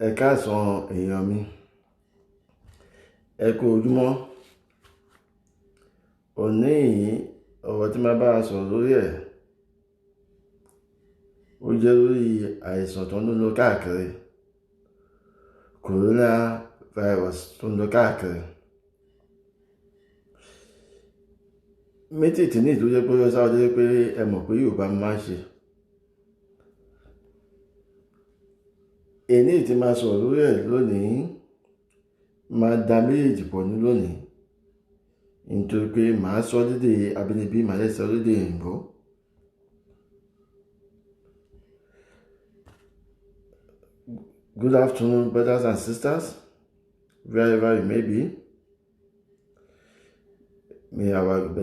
Ẹ káàsán èèyàn mi, ẹ kú ojúmọ́. Òní yìí ọ̀rọ̀ tí máa bá a sọ̀rọ̀ lórí ẹ̀ ó jẹ́ lórí àìsàn tó ń lọ káàkiri, coronavirus tó ń lọ káàkiri. Méjèèjì ní ìtòjẹ́ pé ó sáré pé ẹ mọ̀ pé Yorùbá máa ń ṣe. Èní tí máa sọ̀rọ̀ lórí ẹ̀ lónìí máa da méjèèjì pọ̀ ní lónìí, nítorí pé màá sọ lédè abínibí, màá lè sọ lédè òyìnbó. Good afternoon, brothers and sisters, wherever you may be. May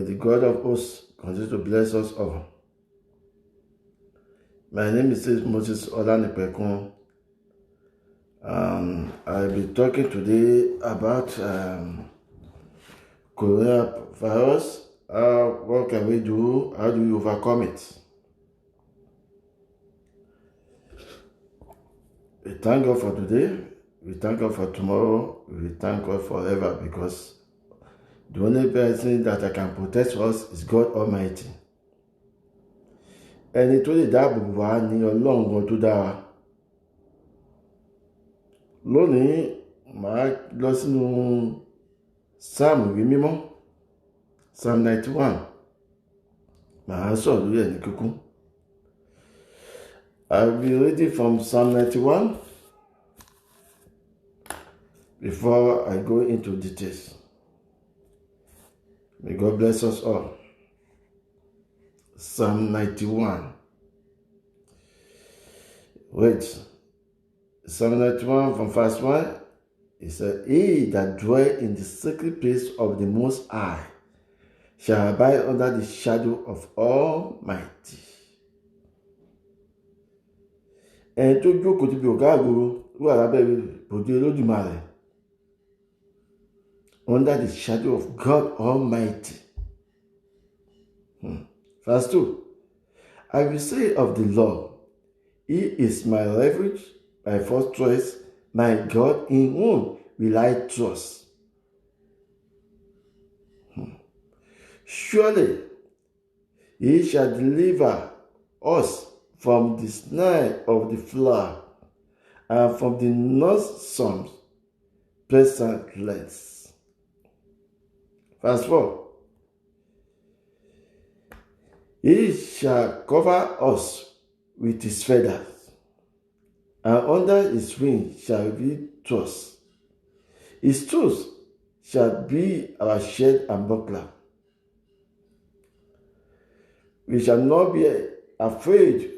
the God of hosts continue to bless us all. My name is Moses Olanipekun. I'll be talking today about coronavirus. What can we do? How do we overcome it? We thank God for today. We thank God for tomorrow. We thank God forever, because the only person that can protect us is God Almighty. Ẹni tó lè dáàbò bò wá ní Ọlọ́run gan tó dá wa. Lónìí màá lọ sínú Sáàmù ìwé mímọ́, Psalm 91. Màá sọ̀rọ̀ lórí ẹ̀ ní kíkún. I'll be reading from Psalm 91 before I go into details. May God bless us all. Psalm 91. Wait. Psalm 91 from verse 1. It said, He that dwell in the secret place of the Most High shall abide under the shadow of Almighty. Ẹni tó jókòó ti bí ọ̀gá àgbòrò wà lábẹ́ bòde Olódùmarè, under the shadow of God Almighty. Verse 2. I will say of the Lord, He is my refuge, my fortress, my God, in whom will I trust. Surely He shall deliver us from the snare of the fowler, and from the noisome pestilence. Verse 4. He shall cover us with His feathers, and under His wings shall we trust. His truth shall be our shield and buckler. We shall not be afraid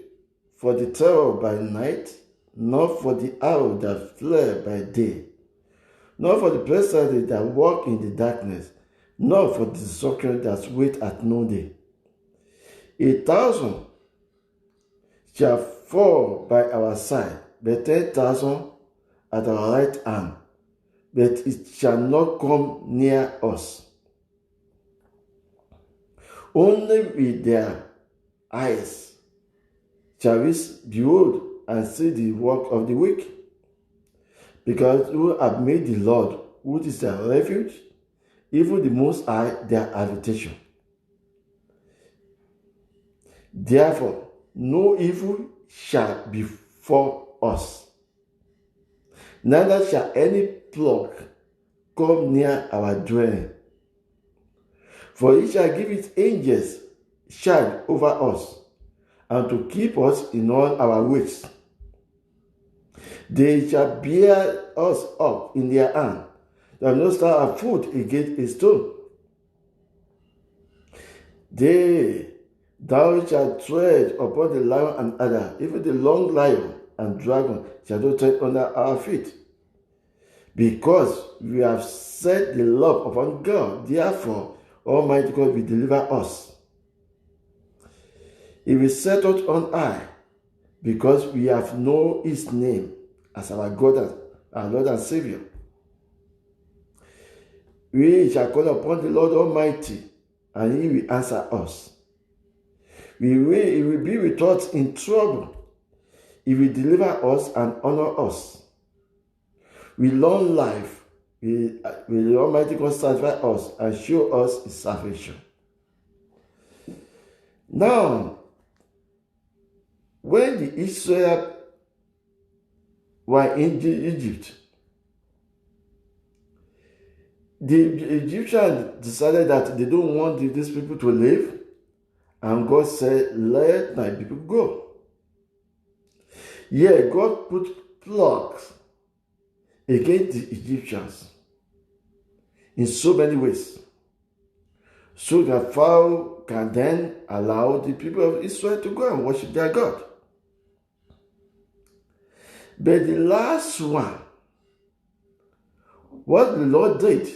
for the terror by night, nor for the arrow that flies by day, nor for the pestilence that walk in the darkness, nor for the destruction that waits at noonday. 1,000 shall fall by our side, but 10,000 at our right hand, but it shall not come near us. Only with their eyes shall we behold and see the work of the wicked, because who have made the Lord, who is their refuge, even the Most High, their habitation. Therefore, no evil shall befall us, neither shall any plague come near our dwelling. For He shall give His angels charge over us, and to keep us in all our ways. They shall bear us up in their hand, that no star our foot against a stone. Thou shalt tread upon the lion and adder, even the long lion and dragon shall not tread under our feet. Because we have set the love upon God, therefore Almighty God will deliver us. He will set us on high, because we have known His name as our God, our Lord and Savior. We shall call upon the Lord Almighty, and He will answer us. He will be with us in trouble. He will deliver us and honor us. With long life, will the Almighty God satisfy us and show us His salvation. Now, when the Israel were in Egypt, the Egyptians decided that they don't want these people to live, and God said, let my people go. Yeah, God put plagues against the Egyptians in so many ways, so that Pharaoh can then allow the people of Israel to go and worship their God. But the last one, what the Lord did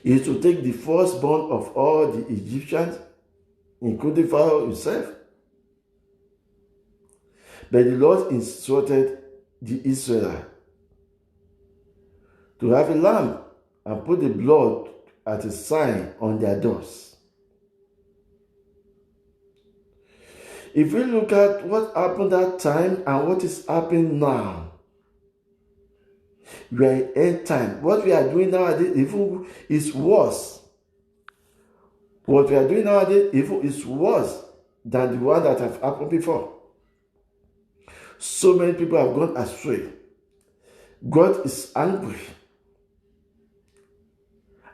is to take the firstborn of all the Egyptians, including Pharaoh himself. But the Lord instructed the Israelites to have a lamb and put the blood as a sign on their doors. If we look at what happened that time and what is happening now, we are in end time. What we are doing nowadays even is worse. What we are doing nowadays even is worse than the one that have happened before. So many people have gone astray. God is angry.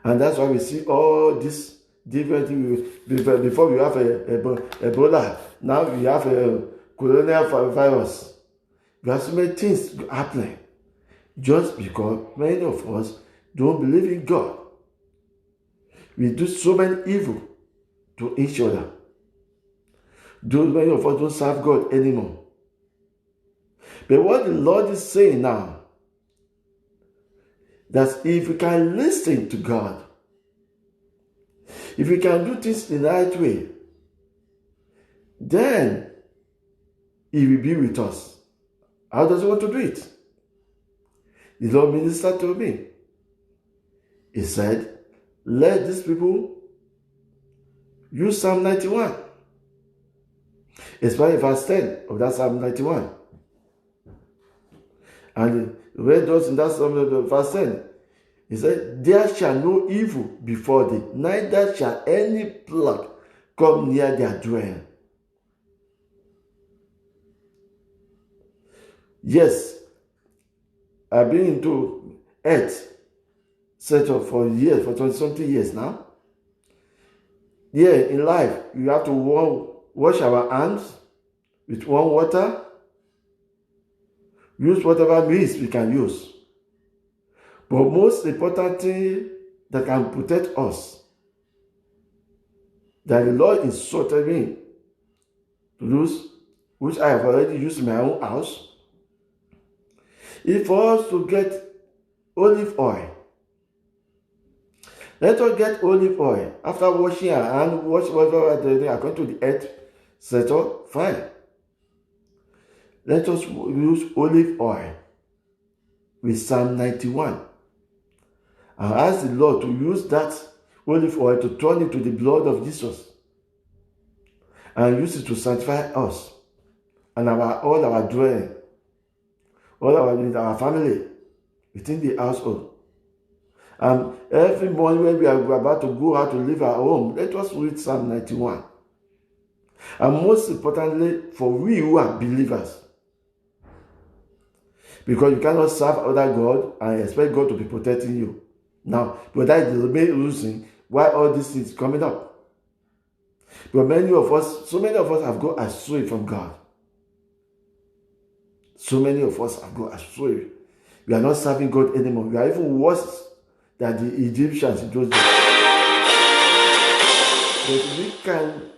And that's why we see all this different things. Before we have Ebola, now we have a coronavirus. We have so many things happening. Just because many of us don't believe in God. We do so many evil to each other. Many of us don't serve God anymore. But what the Lord is saying now, that if we can listen to God, if we can do things in the right way, then He will be with us. How does He want to do it? The Lord ministered to me. He said, let these people use Psalm 91. Especially verse 10 of that Psalm 91. And read us in that Psalm verse 10. He said, there shall no evil befall thee, neither shall any plague come near their dwelling. Yes, I've been into earth setup for years, for 20-something years now. Yeah, in life, you have to wash our hands with warm water. Use whatever means we can use. But most important thing that can protect us, that the Lord instructed me to use, which I have already used in my own house, is for us to get olive oil. Let us get olive oil. After washing our hand, wash whatever according to the earth setup, fine. Let us use olive oil with Psalm 91. And ask the Lord to use that olive oil to turn it to the blood of Jesus. And use it to sanctify us and all our dwelling, all our family within the household. And every morning when we are about to go out to leave our home, let us read Psalm 91. And most importantly, for we who are believers. Because you cannot serve other God and expect God to be protecting you. Now, but that is the main reason why all this is coming up. But so many of us have gone astray from God. So many of us have gone astray. We are not serving God anymore. We are even worse than the Egyptians in those days. But we can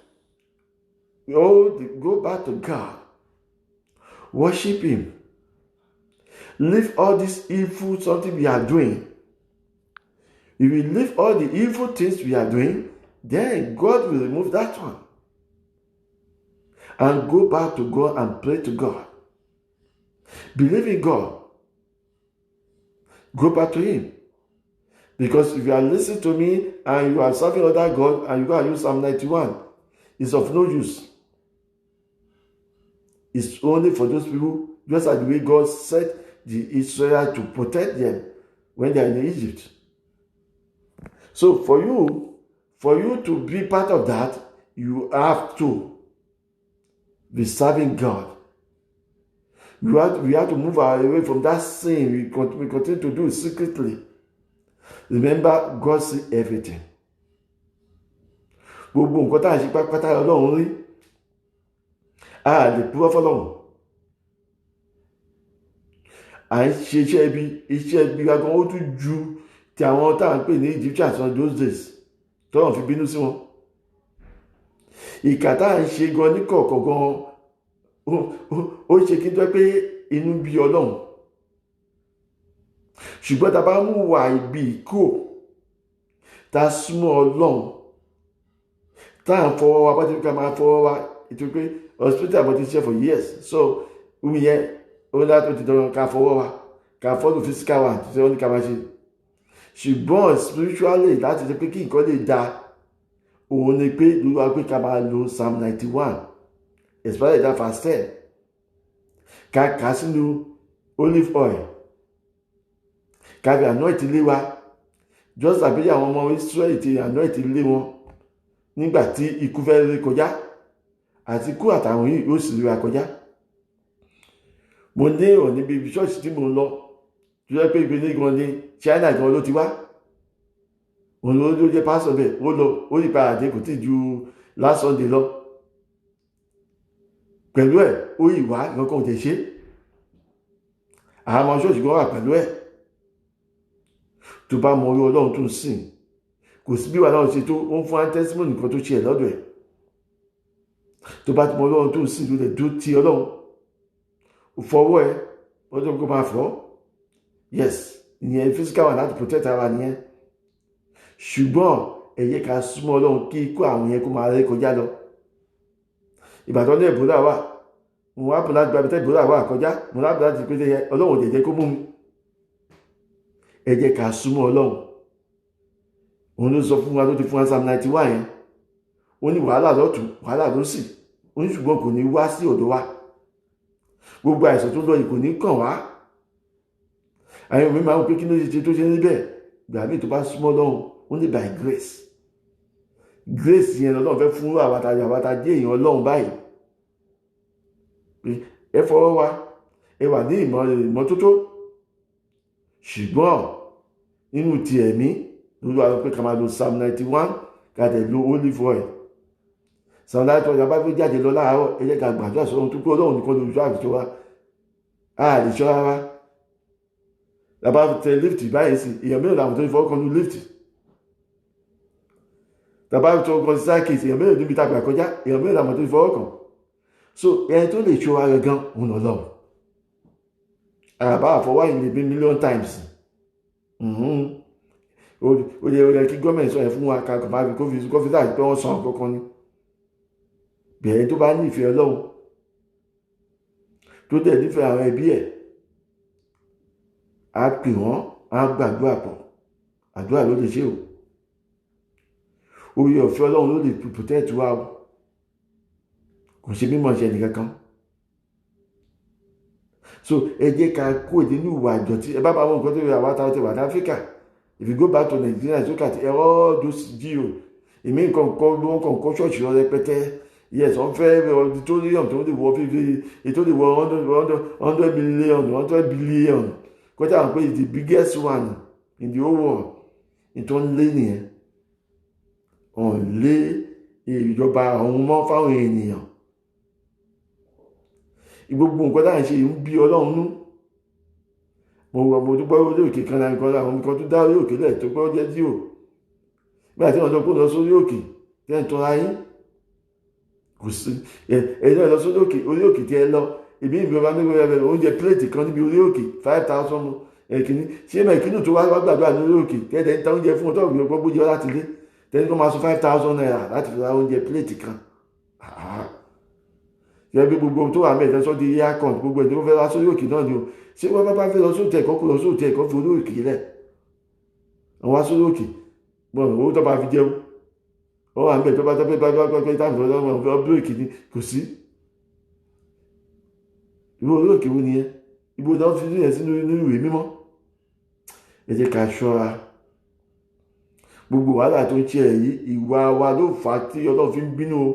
go back to God, worship Him, leave all this evil something we are doing. If we leave all the evil things we are doing, then God will remove that one. And go back to God and pray to God. Believe in God. Go back to Him. Because if you are listening to me and you are serving other God and you go and use Psalm 91, is of no use. It's only for those people, just like the way God set the Israel to protect them when they are in Egypt. So for you to be part of that, you have to be serving God. We have to move away from that sin we continue to do secretly. Remember, God sees everything. Gbogbo nǹkan tá à ń ṣe pátápátá Ọlọ́run rí. A lè purọ́ fọ́lọ́run. À ń ṣe iṣẹ́ ibi gan ó tún ju ti àwọn tá à ń pè ní Egyptians on those days tọ́lọ́run fi bínú sí wọn. Ìkà tá à ń ṣe gan ní kọ̀ọ̀kan gan ó ṣe kí n tọ́ pé inú bí Ọlọ́run. Ṣùgbọ́n tá a bá mú wà ibi kúrò, tá a súnmọ́ Ọlọ́run, tá à ń fọwọ́ wa bá ti ká máa fọwọ́ wa ètò pé hospital àbọ̀ ti ṣe for years, so omi yẹn ó látò ti dọ̀rọ̀ ká fọwọ́ wa ká follow physical one tó ṣe ó ní ká máa ṣe. Ṣùgbọ́n spiritually láti ṣe pé kí nǹkan lè da òun ni pé lórí wa pé ká máa lo Psalm 91 especially that verse 10 ká kà sínú olive oil ká fi anoint ilé wa just like bí àwọn ọmọ Israel ti anoint ilé wọn nígbà tí ikú fẹ́ rí kọjá àti ikú àtàwọn yìí yóò sì rí wa kọjá. Mo ní èrò níbi ṣọ́ọ̀ṣì tí mo ń lọ tó yẹ pé ibi ní gan ní China gan ló ti wá òun ló jẹ́ pásọ̀ bẹ́ẹ̀ ó lọ ó yí padà dé kò tí ju last Sunday lọ pẹ̀lú ẹ̀ ó yí wá nǹkan ò tẹ̀ ṣe àwọn ọmọ ṣọ́ọ̀ṣì gan wà pẹ̀lú ẹ̀. Tó bá mọ orí Ọlọ́run tó ń sìn kò sí bí wà náà ṣe tó ó ń fún wa testimony nǹkan tó ṣe ẹ̀ lọ́dọ̀ ẹ̀. Tó bá ti mọ Ọlọ́run tó ń sìn ló lè dúró ti Ọlọ́run ò fọwọ́ ẹ ọjọ́ kó máa fọ́ yes ìyẹn physical one láti protect ara nìyẹn. Ṣùgbọ́n ẹ yẹ ká súnmọ́ Ọlọ́run kí ikú àwọn yẹn kó máa ré kọjá lọ. Ìbàdàn ní Ebola wà mo wá bọ̀ láti gba abẹ́tẹ́ Ebola wà kọjá mo láti láti pété Ọlọ́run ò jẹ́ kó mú mi. Ẹ jẹ́ ká súnmọ́ Ọlọ́run. Òun ló sọ fún wa tó ti fún wa Psalm 91 yẹn ó ní wàhálà lọ́tún wàhálà lósì ó ní ṣùgbọ́n kò ní wá sí ọ̀dọ̀ wa. Gbogbo àìsàn tó lọ yìí kò ní kàn wá. Àwọn èèyàn máa ń pé kí ló ṣe tó ṣe níbẹ̀ gbà mí tó bá súnmọ́ Ọlọ́run ó ní by grace. Grace yẹn lọ́dọ̀ fẹ́ fún àwàtà dé èèyàn Ọlọ́run báyìí. Ẹ fọwọ́ wa ẹ wà ní ìmọ́tótó ṣùgbọ́n nínú ti ẹ̀mí lórí wa pé ká máa lo Psalm 91 ká tẹ̀ lo olive oil. Psalm 91 ìjọba fẹ́ jáde lọ láàárọ̀ ẹ jẹ́ ká gbàdúrà sọ́run tó pé Ọlọ́run nìkan lórí ìṣọ́ àfihàn wa a lè ṣọ́ rárá. Tàbá tẹ lift báyìí sí èèyàn mẹ́rin làwọn tó ń fọwọ́ kan ní lift. Tàbá tó ń kọ staircase èèyàn mẹ́rin níbi tàbí àkọjá èèyàn mẹ́rin làwọn tó ń fọwọ́ kan. So ẹni tó lè ṣọ́ ara gan òun Ọlọ́run. Àbá àfọwọ́ yìí lè bí million times. Ó yẹ kí gọ́ọ̀mẹ̀ntì sọ yẹn fún wa ká máa fi kófí láti pé wọ́n san kankan ni. Bẹ̀rẹ̀ tó bá nífẹ̀ẹ́ Ọlọ́run tó dẹ̀ nífẹ̀ẹ́ àwọn ẹbí ẹ̀ á pè wọ́n á gbàdúrà pọ̀ àdúrà ló lè ṣe o. Oore ọ̀fẹ́ Ọlọ́run ló lè protect wa o kò ṣe mímọ̀ ṣe ẹnìkankan. So ẹ jẹ́ ká kó nínú ìwà àjọ̀tí ẹ bá bá wọn nǹkan tó yẹ àwọn àtàwọn ti wà ní Áfíríkà. If you go back to Nigeria look at all those GO èmi nǹkan kọ́ ṣọ́ọ̀ṣì lọ rẹpẹtẹ yes wọ́n fẹ́ auditorium tó lè wọ fífi ètò lè wọ 100 million 100 billion kọjá àwọn pé it's the biggest one in the whole world. Ìtọ́ ń lé nìyẹn ọ̀n lé ìjọba àwọn mọ́ fáwọn ènìyàn. Gbogbo nǹkan láì ṣe ń bí Ọlọ́run nú. Mo dúpẹ́ orí òkè kan náà nǹkan àwọn nǹkan tó dá orí òkè lẹ̀ tó gbọ́ jẹ́ díò. Bí àti ọ̀dọ́ kó lọ sórí òkè tẹ́ ń tọ́ra yín kò sí ẹ̀yìn náà lọ sórí òkè orí òkè tí ẹ lọ ìbí ìbí ọba nígbà rẹ̀ oúnjẹ pléètì kan níbi orí òkè 5,000 ẹ̀kíní ṣé mẹ́kínú tó wá gbàdúrà ní orí òkè tẹ́tẹ́ ń ta oúnjẹ fún ọtọ́ òbí ọgbọ́n gbójú ọ láti lé tẹ́ni kó máa sọ 5,000 naira láti fi ra oúnjẹ pléètì kan. Yẹ bí gbogbo tó wà mẹ́ẹ̀ẹ́dẹ́ sọ́ di air con gbogbo ẹ̀ tó fẹ́ wá sórí òkè náà ni o ṣé wọ́n bá fẹ́ lọ sóòtẹ̀ ẹ̀kọ́ kó lọ sóòtẹ̀ ẹ̀kọ́ fi orí òkè rẹ̀ àwọn wá sórí òkè gbọ́n owó tó bá fi jẹun ó wà ń bẹ̀ pẹ́pẹ́pẹ́pẹ́pẹ́ táwọn ọ̀fẹ́ bírèkì ni kò sí. ìwọ orí òkè wo nìyẹn? ibo náà fi yẹn sínú ìwé mímọ́. ẹ jẹ́ ká ṣọ́ra. gbogbo wàhálà tó ń ṣe ẹ̀ yìí ìwà wa ló fà á tí Ọlọ́run fi ń bínú o.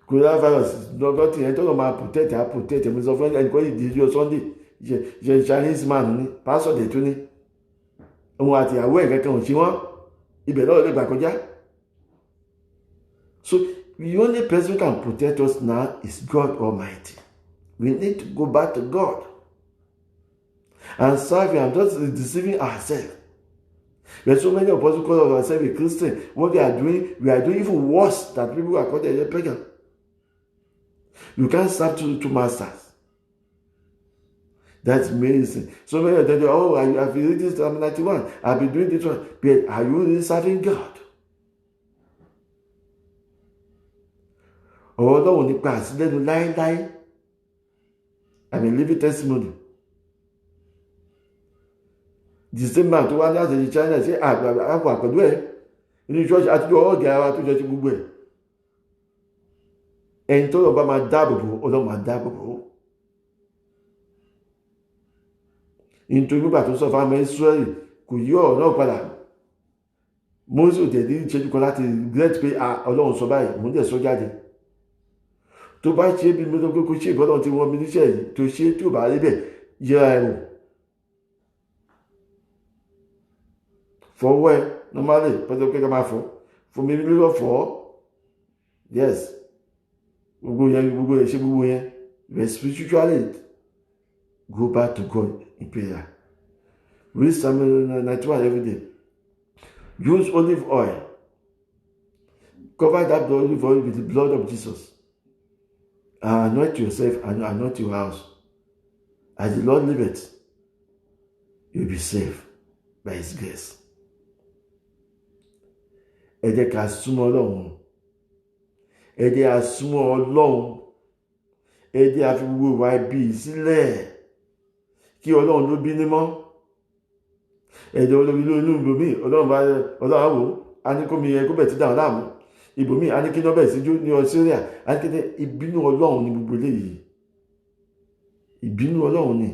coronavirus lọ́gọ́ tí yẹn tọ́lọ̀ máa protect mo sọ fún ẹnì kan ìdíjọ́ Sunday ṣe Chinese man ní pásọ̀ dẹ̀ tún ní òun àti ìyàwó ẹ̀ kankan ò ṣe wọ́n ibẹ̀ lọ́wọ́ lè gbà kọjá. So the only person who can protect us now is God Almighty. We need to go back to God and serve Him and just deceiving ourselves. There's so many of us who call ourselves a Christian. What we are doing even worse than people who are called a pagan. You can't serve two masters. That's amazing. So many of them, oh, I've been reading Psalm 91. I've been doing this one. But are you really serving God? Ọlọ́run nípa àsílẹ́nu láéláé. I'm a living testimony. The same man tó wá láti China ṣe àpò àpẹ̀lú ẹ̀ nínú ṣọ́ọ̀ṣì àtijọ́ ọ̀gá ara tó jẹ́ ti gbogbo ẹ̀. Ẹni tó lọ bá máa dáàbòbò Ọlọ́run máa dáàbòbò. Nítorí nígbà tó sọ fún àmọ́ Ísírẹ́lì kò yí ọ̀rọ̀ náà padà. Mósè ò tẹ̀lé ìṣẹ́jú kan láti regret pé Ọlọ́run sọ báyìí mò ń dẹ̀ sọ jáde. Tó bá ṣe bí mo tó kó ṣe ìbọ́lọ́run tí wọ́n mi níṣẹ́ yìí tó ṣe tí ò bá rí bẹ̀ yẹra ẹ̀ wò. Fọwọ́ ẹ normally pẹ̀lú pé ká máa fọ́ fún mi lílọ́ fọ́ yes gbogbo yẹn ṣe gbogbo yẹn but spiritually go back to God in prayer. Read Psalm 91 every day. Use olive oil. Cover that olive oil with the blood of Jesus. Anoint yourself and anoint your house. As the Lord liveth, you'll be safe by His grace. Ẹ jẹ́ ká súnmọ́ Ọlọ́run. Ẹ jẹ́ ká súnmọ́ Ọlọ́run. Ẹ jẹ́ ká fi gbogbo ìwà ibi sílẹ̀. Kí Ọlọ́run ló bí nímọ́. Ẹ jẹ́ olórí inú ibòmí Ọlọ́run àwò á ní kó mi yẹ kó bẹ̀ tí dáhùn láàmú. Ibòmí á ní kí ní ọbẹ̀ síjú ní Australia á ní kí ní ìbínú Ọlọ́run ní gbogbo eléyìí. Ìbínú Ọlọ́run ni.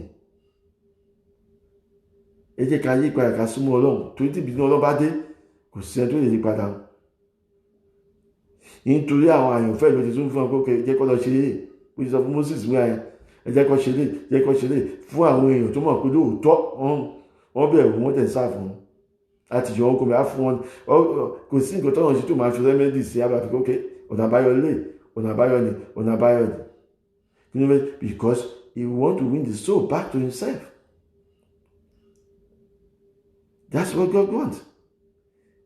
Ẹ jẹ́ ká yí padà ká súnmọ́ Ọlọ́run torí tí ìbínú Ọlọ́run bá dé kò sí ẹni tó lè yí padà. Nítorí àwọn àyànfẹ́ ló ti tún fún ọkọ̀ jẹ́ kó lọ ṣe é bó ti sọ fún Moses wí àyàn ẹ jẹ́ kó ṣe lè fún àwọn èèyàn tó mọ̀ pé lóòótọ́ wọ́n bẹ̀rù wọ́n tẹ̀ sáà fún láti yọ wọn kó bá fún wọn kò sí nǹkan tọ́nà sí tó máa fi rẹ́mẹ́dì sí abàfi kókè ọ̀nà àbáyọ ni because he want to win the soul back to himself. That's what God wants.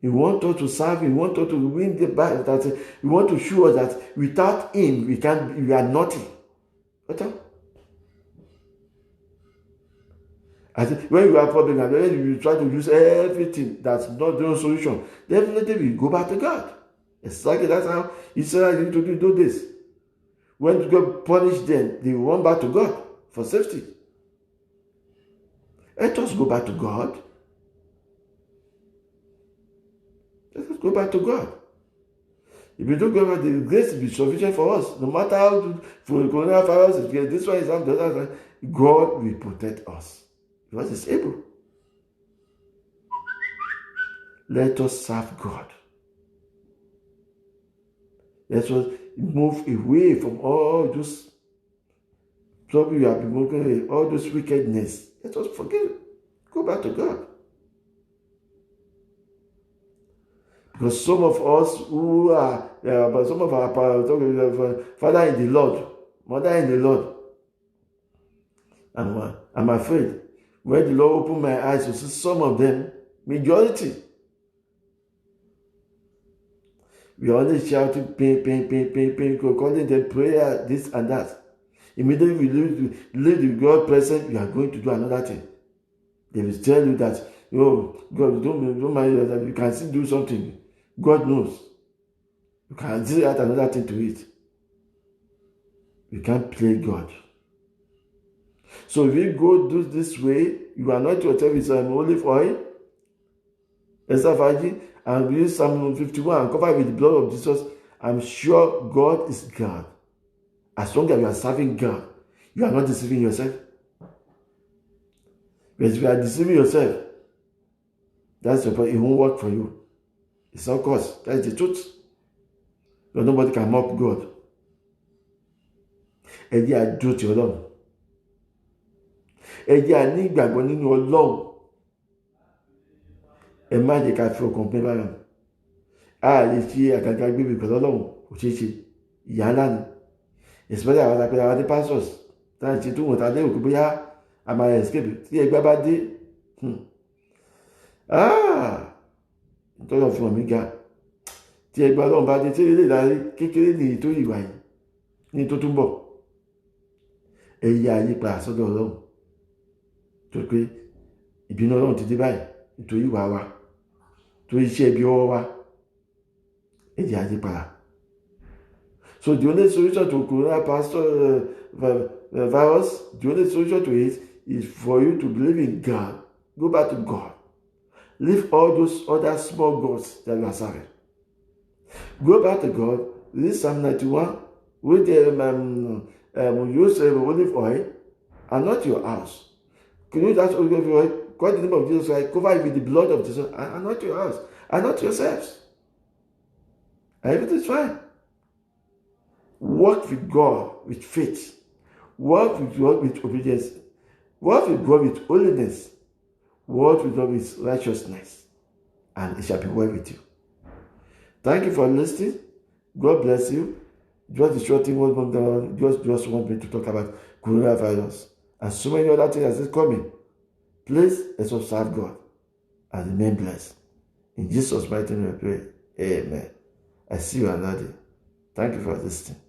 He wants us to serve Him. He wants us to win the battle. That He wants to show us that without Him we are nothing. I think when you have problem and then you try to use everything that's not the solution, definitely we go back to God. Exactly that's how Israel used to do this. When God punished them, they run back to God for safety. Let us go back to God. Let us go back to God. If we don't go back, the grace will be sufficient for us. No matter how for the coronavirus, this one is the other one, God will protect us. Because He's able. Let us serve God. Let us move away from all those trouble you have been moving away, all those wickedness. Let us forgive. Go back to God. Because some of us who are, some of our father in the Lord, mother in the Lord, I'm afraid when the Lord opened my eyes to see some of them, majority, we are only shouting, pain, calling them prayer, this and that. Immediately we leave the God present, we are going to do another thing. They will tell you that, God, don't mind that you can still do something. God knows. You can still add another thing to it. You can't play God. So if you go do this way, you anoint yourself with some olive oil, extra virgin, and read Psalm 51 and cover it with the blood of Jesus, I'm sure God is God. As long as you are serving God, you are not deceiving yourself. But if you are deceiving yourself, that's the point. It won't work for you. It's not cause. That is the truth. But nobody can mock God. Ẹ jẹ́ àdúró ti Ọlọ́run. Ẹ jẹ́ àní ìgbàgbọ́ nínú Ọlọ́run. Ẹ má jẹ́ ká fi ọkàn pín báyọ̀. A lè fi àgàgà gbébì pẹ̀lú Ọlọ́run kò ṣeé ṣe. Ìyá ńlá ni. Especially àwọn àpẹẹrẹ àwọn pastors. Táà ń ṣe tó wọ̀n tá a lérò pé bóyá a máa escape tí ẹgbẹ́ bá dé. Ìtọ́jú fún ọ̀mí ga. Tí ẹgbẹ́ Ọlọ́run bá dé tí ilé ìdarí kékeré ní tó ìwà yìí ní tó túnbọ̀. Ẹ yá àyípadà sọ́dọ̀ Ọlọ́run. Tó pé ìbínú Ọlọ́run ti dé báyìí nítorí ìwà wa. Torí iṣẹ́ ibi ọwọ́ wa. Ẹ yá àyípadà. So the only solution to corona virus, the only solution to it is for you to believe in God. Go back to God. Leave all those other small gods that you are serving. Go back to God. Read Psalm 91. With use olive oil. Anoint your house. Can you use that olive oil? Call the name of Jesus Christ. Cover it with the blood of Jesus. And anoint your house. Anoint yourselves. Everything is fine. Work with God with faith. Work with God with obedience. Work with God with holiness. Work with God with righteousness. And it shall be well with you. Thank you for listening. God bless you. Just the short thing was just want me to talk about coronavirus. And so many other things that is coming. Please, let's serve God. And remain blessed. In Jesus' mighty name we pray. Amen. I see you another day. Thank you for listening.